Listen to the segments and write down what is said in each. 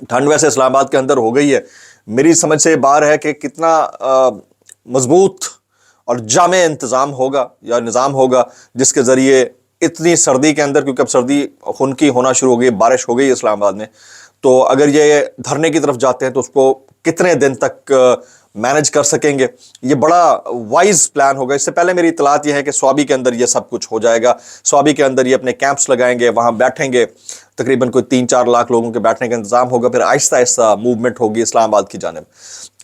ٹھنڈ ویسے اسلام آباد کے اندر ہو گئی ہے، میری سمجھ سے باہر ہے کہ کتنا مضبوط اور جامع انتظام ہوگا یا نظام ہوگا جس کے ذریعے اتنی سردی کے اندر، کیونکہ اب سردی خنکی ہونا شروع ہو گئی، بارش ہو گئی اسلام آباد میں، تو اگر یہ دھرنے کی طرف جاتے ہیں تو اس کو کتنے دن تک مینج کر سکیں گے. یہ بڑا وائز پلان ہوگا. اس سے پہلے میری اطلاعات یہ ہے کہ سوابی کے اندر یہ سب کچھ ہو جائے گا. سوابی کے اندر یہ اپنے کیمپس لگائیں گے، وہاں بیٹھیں گے، تقریباً کوئی 3-4 لاکھ لوگوں کے بیٹھنے کا انتظام ہوگا، پھر آہستہ آہستہ موومنٹ ہوگی اسلام آباد کی جانب.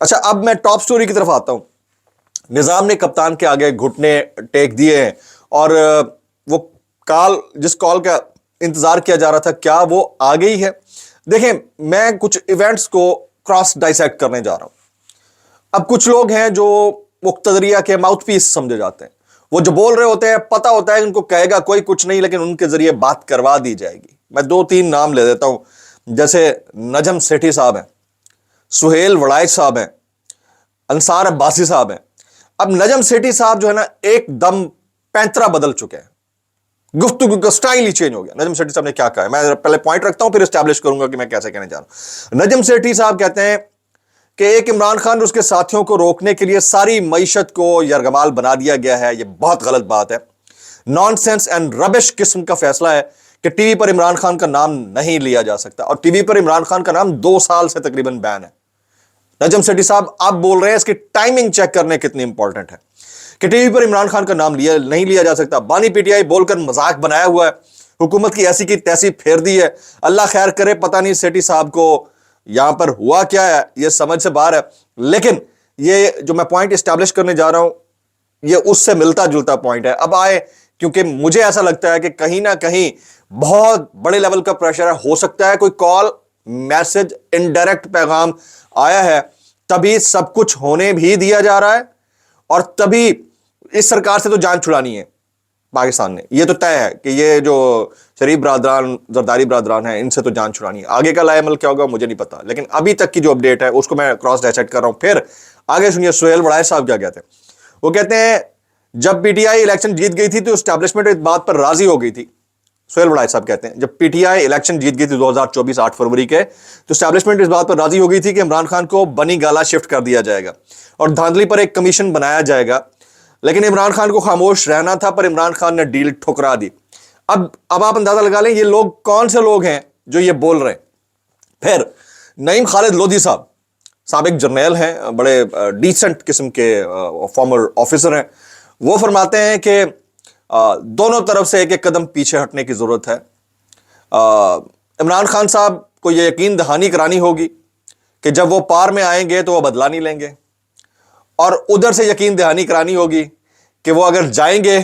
اچھا، اب میں ٹاپ سٹوری کی طرف آتا ہوں. نظام نے کپتان کے آگے گھٹنے ٹیک دیے ہیں، اور وہ کال، جس کال کا انتظار کیا جا رہا تھا، کیا وہ آ گئی ہے؟ دیکھیں، میں کچھ ایونٹس کو کراس ڈائسیکٹ کرنے جا رہا ہوں. اب کچھ لوگ ہیں جو مقتدریہ کے ماؤتھ پیس سمجھے جاتے ہیں، وہ جو بول رہے ہوتے ہیں پتہ ہوتا ہے ان کو کہے گا کوئی کچھ نہیں، لیکن ان کے ذریعے بات کروا دی جائے گی. میں 2-3 نام لے دیتا ہوں، جیسے نجم سیٹھی صاحب ہیں، سہیل وڑائچ صاحب ہیں، انصار عباسی صاحب ہیں. اب نجم سیٹھی صاحب جو ہے نا، ایک دم پینترا بدل چکے ہیں، گفتگو کا سٹائل ہی چینج ہو گیا. نجم سیٹھی صاحب نے کیا کہا ہے، میں پہلے پوائنٹ رکھتا ہوں، پھر اسٹیبلش کروں گا کہ میں کیسے کہنے جا رہا ہوں. نجم سیٹھی صاحب کہتے ہیں کہ ایک عمران خان اور اس کے ساتھیوں کو روکنے کے لیے ساری معیشت کو یرغمال بنا دیا گیا ہے. یہ بہت غلط بات ہے. نان سینس اینڈ ربش قسم کا فیصلہ ہے کہ ٹی وی پر عمران خان کا نام نہیں لیا جا سکتا، اور ٹی وی پر عمران خان کا نام 2 سال سے تقریباً بین ہے. نجم سیٹھی صاحب آپ بول رہے ہیں، اس کی ٹائمنگ چیک کرنے کتنی امپورٹنٹ ہے کہ ٹی وی پر عمران خان کا نام نہیں لیا جا سکتا. بانی پی ٹی آئی بول کر مذاق بنایا ہوا ہے، حکومت کی ایسی کی تیسی پھیر دی ہے. اللہ خیر کرے، پتہ نہیں سیٹھی صاحب کو یہاں پر ہوا کیا ہے، یہ سمجھ سے باہر ہے. لیکن یہ جو میں پوائنٹ اسٹیبلش کرنے جا رہا ہوں، یہ اس سے ملتا جلتا پوائنٹ ہے. اب آئے، کیونکہ مجھے ایسا لگتا ہے کہ کہیں نہ کہیں بہت بڑے لیول کا پریشر ہے. ہو سکتا ہے کوئی کال، میسج، انڈائریکٹ پیغام آیا ہے، تبھی سب کچھ ہونے بھی دیا جا رہا ہے، اور تبھی اس سرکار سے تو جان چھڑانی ہے پاکستان نے. یہ تو طے ہے کہ یہ جو شریف برادران، زرداری برادران ہیں، ان سے تو جان چھڑانی ہے. آگے کا لائے عمل کیا ہوگا مجھے نہیں پتا، لیکن ابھی تک کی جو اپڈیٹ ہے اس کو میں کراس ڈائسیکٹ کر رہا ہوں. پھر آگے سنیے سہیل وڑائچ صاحب کیا کہتے ہیں. وہ کہتے ہیں جب پی ٹی آئی الیکشن جیت گئی تھی تو اسٹیبلشمنٹ اس بات پر راضی ہو گئی تھی. سہیل وڑائچ صاحب کہتے ہیں جب پی ٹی آئی الیکشن جیت گئی تھی 2024 8 فروری کے، تو اسٹیبلشمنٹ اس بات پر راضی ہو گئی تھی کہ عمران خان کو بنی گالا شفٹ کر دیا جائے گا اور دھاندلی پر ایک کمیشن بنایا جائے گا. لیکن عمران خان کو خاموش رہنا تھا، پر عمران خان نے ڈیل ٹھکرا دی. اب آپ اندازہ لگا لیں یہ لوگ کون سے لوگ ہیں جو یہ بول رہے ہیں. پھر نعیم خالد لودھی صاحب، سابق جرنیل ہیں، بڑے ڈیسنٹ قسم کے فارمر آفیسر ہیں. وہ فرماتے ہیں کہ دونوں طرف سے ایک ایک قدم پیچھے ہٹنے کی ضرورت ہے. عمران خان صاحب کو یہ یقین دہانی کرانی ہوگی کہ جب وہ پار میں آئیں گے تو وہ بدلہ نہیں لیں گے، اور ادھر سے یقین دہانی کرانی ہوگی کہ وہ اگر جائیں گے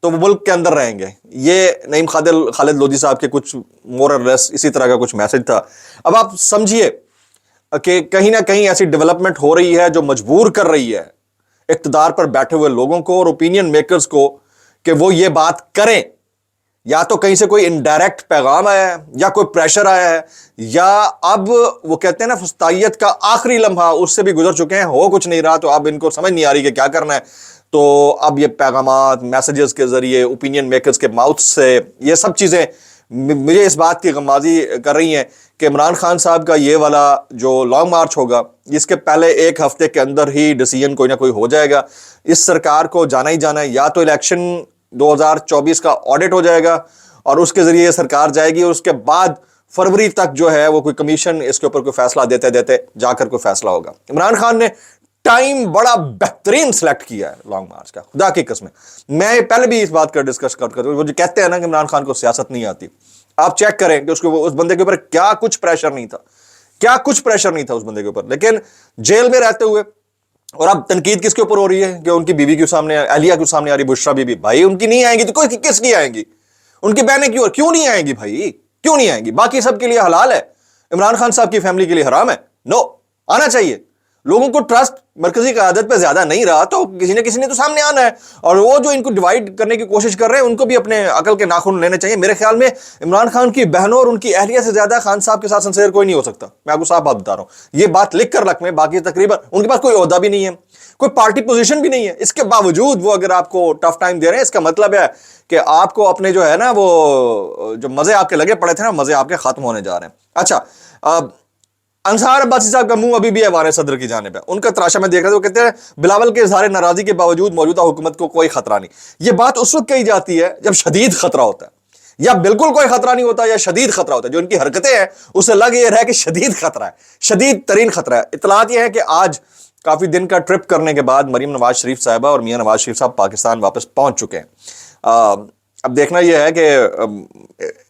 تو وہ ملک کے اندر رہیں گے. یہ نعیم خالد لودھی صاحب کے کچھ مور اور لیس اسی طرح کا کچھ میسج تھا. اب آپ سمجھیے کہ کہیں نہ کہیں ایسی ڈیولپمنٹ ہو رہی ہے جو مجبور کر رہی ہے اقتدار پر بیٹھے ہوئے لوگوں کو اور اوپینین میکرز کو کہ وہ یہ بات کریں. یا تو کہیں سے کوئی انڈائریکٹ پیغام آیا ہے، یا کوئی پریشر آیا ہے، یا اب وہ کہتے ہیں نا فستائیت کا آخری لمحہ اس سے بھی گزر چکے ہیں، ہو کچھ نہیں رہا، تو اب ان کو سمجھ نہیں آ رہی کہ کیا کرنا ہے. تو اب یہ پیغامات، میسیجز کے ذریعے، اوپینین میکرز کے ماؤتھ سے، یہ سب چیزیں مجھے اس بات کی غمازی کر رہی ہیں کہ عمران خان صاحب کا یہ والا جو لانگ مارچ ہوگا، اس کے پہلے 1 ہفتے کے اندر ہی ڈیسیژن کوئی نہ کوئی ہو جائے گا. اس سرکار کو جانا ہی جانا ہے. یا تو الیکشن 2024 کا آڈٹ ہو جائے گا اور اس کے ذریعے یہ سرکار جائے گی، اور اس کے بعد فروری تک جو ہے وہ کوئی کمیشن اس کے اوپر کوئی فیصلہ دیتے دیتے جا کر کوئی فیصلہ ہوگا. عمران خان نے ٹائم بڑا بہترین سلیکٹ کیا ہے لانگ مارچ کا، خدا کی قسم. میں پہلے بھی اس بات کا ڈسکس کر وہ جو کہتے ہیں نا کہ عمران خان کو سیاست نہیں آتی، آپ چیک کریں کہ اس بندے کے اوپر کیا کچھ پریشر نہیں تھا، کیا کچھ پریشر نہیں تھا اس بندے کے اوپر. لیکن جیل میں رہتے ہوئے، اور اب تنقید کس کے اوپر ہو رہی ہے کہ ان کی بیوی کے سامنے، اہلیہ کے سامنے آ رہی، بشرا بیوی. بھائی ان کی نہیں آئیں گی تو کوئی کس کی آئیں گی؟ ان کی بہنیں کیوں نہیں آئیں گی بھائی؟ کیوں نہیں آئیں گی؟ باقی سب کے لیے حلال ہے، عمران خان صاحب کی فیملی کے لیے حرام ہے. نو، آنا چاہیے. لوگوں کو ٹرسٹ مرکزی قیادت پہ زیادہ نہیں رہا تو کسی نے تو سامنے آنا ہے. اور وہ جو ان کو ڈیوائیڈ کرنے کی کوشش کر رہے ہیں ان کو بھی اپنے عقل کے ناخن لینے چاہیے. میرے خیال میں عمران خان کی بہنوں اور ان کی اہلیہ سے زیادہ خان صاحب کے ساتھ سنسیئر کوئی نہیں ہو سکتا. میں آپ کو صاف بات بتا رہا ہوں، یہ بات لکھ کر رکھ میں. باقی تقریباً ان کے پاس کوئی عہدہ بھی نہیں ہے، کوئی پارٹی پوزیشن بھی نہیں ہے. اس کے باوجود وہ اگر آپ کو ٹف ٹائم دے رہے ہیں، اس کا مطلب ہے کہ آپ کو اپنے جو ہے نا وہ جو مزے آپ کے لگے پڑے تھے نا، مزے آپ کے ختم ہونے جا رہے ہیں. اچھا، انصار عباسی صاحب کا منہ ابھی بھی ایوان صدر کی جانب ہے, ان کا تراشا میں دیکھ رہا تھا, وہ کہتے ہیں بلاول کے اظہار ناراضی کے باوجود موجودہ حکومت کو کوئی خطرہ نہیں. یہ بات اس وقت کہی جاتی ہے جب شدید خطرہ ہوتا ہے, یا بالکل کوئی خطرہ نہیں ہوتا یا شدید خطرہ ہوتا ہے. جو ان کی حرکتیں ہیں اسے لگ یہ رہا ہے کہ شدید خطرہ ہے, شدید ترین خطرہ ہے. اطلاعات یہ ہے کہ آج کافی دن کا ٹرپ کرنے کے بعد مریم نواز شریف صاحبہ اور میاں نواز شریف صاحب پاکستان واپس پہنچ چکے ہیں. اب دیکھنا یہ ہے کہ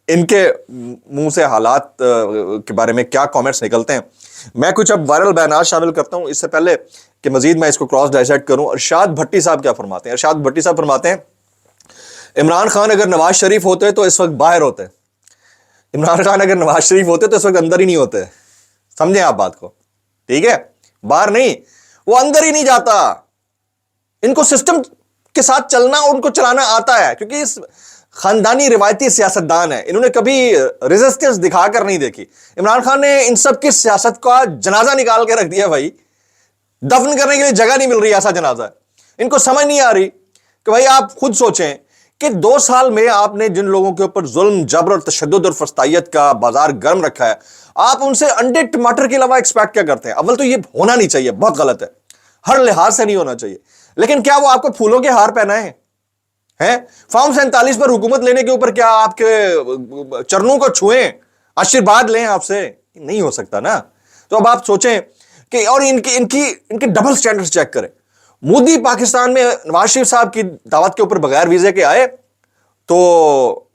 ان کے منہ سے حالات کے بارے میں کیا کامنٹس نکلتے ہیں. میں کچھ اب وائرل بیانات شامل کرتا ہوں اس سے پہلے کہ مزید میں اس کو کراس ڈائسیکٹ کروں. ارشاد بھٹی صاحب کیا فرماتے ہیں؟ ارشاد بھٹی صاحب فرماتے ہیں عمران خان اگر نواز شریف ہوتے تو اس وقت باہر ہوتے. عمران خان اگر نواز شریف ہوتے تو اس وقت اندر ہی نہیں ہوتے. سمجھیں آپ بات کو, ٹھیک ہے؟ باہر نہیں, وہ اندر ہی نہیں جاتا. ان کو سسٹم کے ساتھ چلنا اور ان کو چلانا آتا ہے, کیونکہ اس خاندانی روایتی سیاستدان ہے, انہوں نے کبھی ریزسٹنس دکھا کر نہیں دیکھی. عمران خان نے ان سب کی سیاست کا جنازہ نکال کے رکھ دیا بھائی, دفن کرنے کے لیے جگہ نہیں مل رہی, ایسا جنازہ ہے. ان کو سمجھ نہیں آ رہی کہ بھائی آپ خود سوچیں کہ 2 سال میں آپ نے جن لوگوں کے اوپر ظلم, جبر اور تشدد اور فسطائیت کا بازار گرم رکھا ہے, آپ ان سے انڈے ٹماٹر کے علاوہ ایکسپیکٹ کیا کرتے ہیں؟ اول تو یہ ہونا نہیں چاہیے, بہت غلط ہے, ہر لحاظ سے نہیں ہونا چاہیے. لیکن کیا وہ آپ کو پھولوں کے ہار پہنائیں ہیں؟ فارم 47 پر حکومت لینے کے اوپر کیا آپ کے چرنوں کو چھوئیں, آشیرواد لیں آپ سے؟ نہیں ہو سکتا نا. تو اب آپ سوچیں کہ, اور ان کے ڈبل سٹینڈرڈ چیک کریں. مودی پاکستان میں نواز شریف صاحب کی دعوت کے اوپر بغیر ویزے کے آئے تو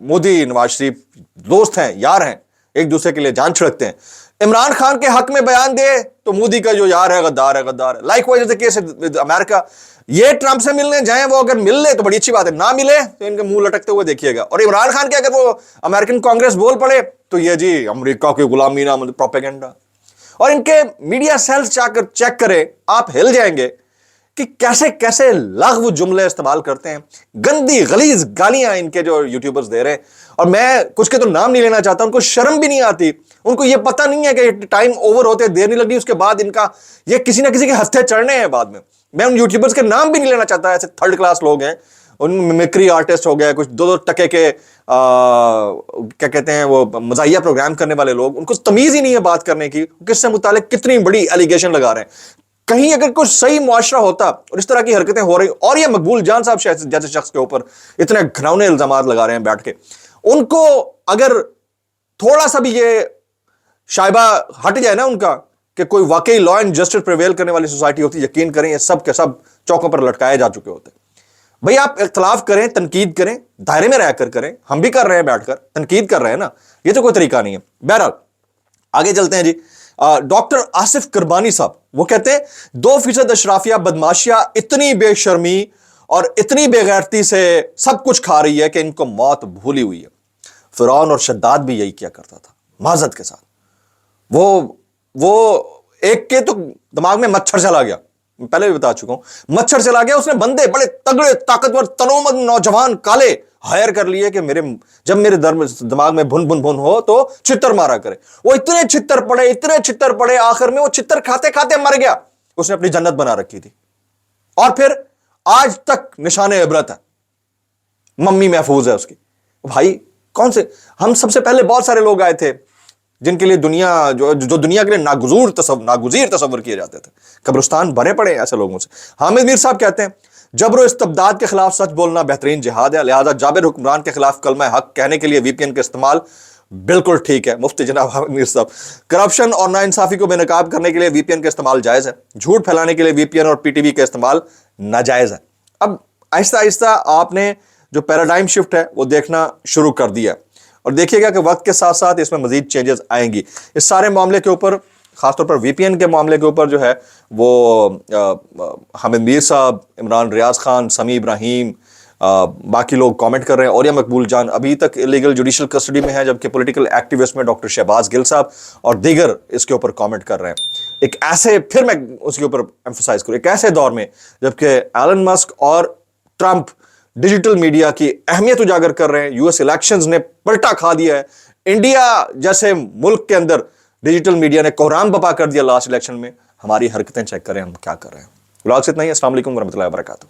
مودی نواز شریف دوست ہیں, یار ہیں, ایک دوسرے کے لیے جان چھڑکتے ہیں. عمران خان کے حق میں بیان دے تو مودی کا جو یار ہے غدار ہے, غدار ہے. لائک وائز کیس امریکہ, یہ ٹرمپ سے ملنے جائیں, وہ اگر مل لے تو بڑی اچھی بات ہے, نہ ملے تو ان کے منہ لٹکتے ہوئے دیکھیے گا. اور عمران خان کے اگر وہ امریکن کانگریس بول پڑے تو یہ جی امریکہ کی غلامی نہ پروپیگنڈا. اور ان کے میڈیا سیلز چیک کرے, آپ ہل جائیں گے کہ کیسے کیسے لغو جملے استعمال کرتے ہیں, گندی غلیظ گالیاں ان کے جو یوٹیوبرز دے رہے ہیں. اور میں کچھ کے تو نام نہیں لینا چاہتا, ان کو شرم بھی نہیں آتی, ان کو یہ پتہ نہیں ہے کہ ٹائم اوور ہوتے دیر نہیں لگنی, اس کے بعد ان کا یہ کسی نہ کسی کے ہتھے چڑھنے ہیں بعد میں. میں ان یوٹیوبرز کے نام بھی نہیں لینا چاہتا, ایسے 3rd کلاس لوگ ہیں, ان ممکری آرٹسٹ ہو گئے, کچھ 2 ٹکے کے کیا کہتے ہیں وہ مزاحیہ پروگرام کرنے والے لوگ, ان کو تمیز ہی نہیں ہے بات کرنے کی, کس سے متعلق کتنی بڑی ایلیگیشن لگا رہے ہیں. کہیں اگر کوئی صحیح معاشرہ ہوتا اور اس طرح کی حرکتیں ہو رہی, اور یہ مقبول جان صاحب جیسے شخص کے اوپر اتنے گھناؤنے الزامات لگا رہے ہیں بیٹھ کے, ان کو اگر تھوڑا سا بھی یہ شائبہ ہٹ جائے نا ان کا کہ کوئی واقعی لا اینڈ جسٹس پریویل کرنے والی سوسائٹی ہوتی, یقین کریں یہ سب کے سب چوکوں پر لٹکائے جا چکے ہوتے. بھئی آپ اختلاف کریں, تنقید کریں, دائرے میں رہ کر کریں, ہم بھی کر رہے ہیں بیٹھ کر تنقید کر رہے ہیں نا, یہ تو کوئی طریقہ نہیں ہے. بہرحال آگے چلتے ہیں جی. ڈاکٹر آصف کربانی صاحب وہ کہتے ہیں 2% اشرافیہ بدماشیہ اتنی بے شرمی اور اتنی بے غیرتی سے سب کچھ کھا رہی ہے کہ ان کو موت بھولی ہوئی ہے. فرعون اور شداد بھی یہی کیا کرتا تھا معذرت کے ساتھ. وہ ایک کے تو دماغ میں مچھر چلا گیا, پہلے بھی بتا چکا ہوں, مچھر چلا گیا, اس نے بندے بڑے تگڑے طاقتور تنومند نوجوان کالے ہائر کر لیے کہ جب میرے دماغ میں بھن بھن بھن ہو تو چھتر مارا کرے. وہ اتنے چھتر پڑے آخر میں وہ چھتر کھاتے کھاتے مر گیا. اس نے اپنی جنت بنا رکھی تھی, اور پھر آج تک نشان عبرت ہے, ممی محفوظ ہے اس کی. بھائی کون سے, ہم سب سے پہلے بہت سارے لوگ آئے تھے جن کے لیے دنیا جو دنیا کے لیے ناگزیر تصور کیے جاتے تھے, قبرستان بھرے پڑے ایسے لوگوں سے. حامد میر صاحب کہتے ہیں جبر و استبداد کے خلاف سچ بولنا بہترین جہاد ہے, لہذا جابر حکمران کے خلاف کلمہ حق کہنے کے لیے وی پی این کا استعمال بالکل ٹھیک ہے. مفتی جناب حامد میر صاحب, کرپشن اور ناانصافی کو بے نقاب کرنے کے لیے وی پی این کا استعمال جائز ہے, جھوٹ پھیلانے کے لیے وی پی این اور پی ٹی وی کا استعمال ناجائز ہے. اب آہستہ آہستہ آپ نے جو پیراڈائم شفٹ ہے وہ دیکھنا شروع کر دیا, اور دیکھیے گا کہ وقت کے ساتھ ساتھ اس میں مزید چینجز آئیں گی. اس سارے معاملے کے اوپر, خاص طور پر وی پی این کے معاملے کے اوپر جو ہے وہ حامد میر صاحب, عمران ریاض خان, سمیع ابراہیم, باقی لوگ کامنٹ کر رہے ہیں. اور یہ مقبول جان ابھی تک الیگل جوڈیشل کسٹڈی میں ہے, جبکہ پولیٹیکل ایکٹیوسٹ میں ڈاکٹر شہباز گل صاحب اور دیگر اس کے اوپر کامنٹ کر رہے ہیں. ایک ایسے, پھر میں اس کے اوپر ایمفسائز کروں, ایک ایسے دور میں جبکہ ایلن مسک اور ٹرمپ ڈیجیٹل میڈیا کی اہمیت اجاگر کر رہے ہیں, یو ایس الیکشنز نے پلٹا کھا دیا ہے, انڈیا جیسے ملک کے اندر ڈیجیٹل میڈیا نے کوہرام بپا کر دیا لاسٹ الیکشن میں, ہماری حرکتیں چیک کریں ہم کیا کر رہے ہیں. ولاگ سے اتنا ہی, السلام علیکم ورحمۃ اللہ وبرکاتہ.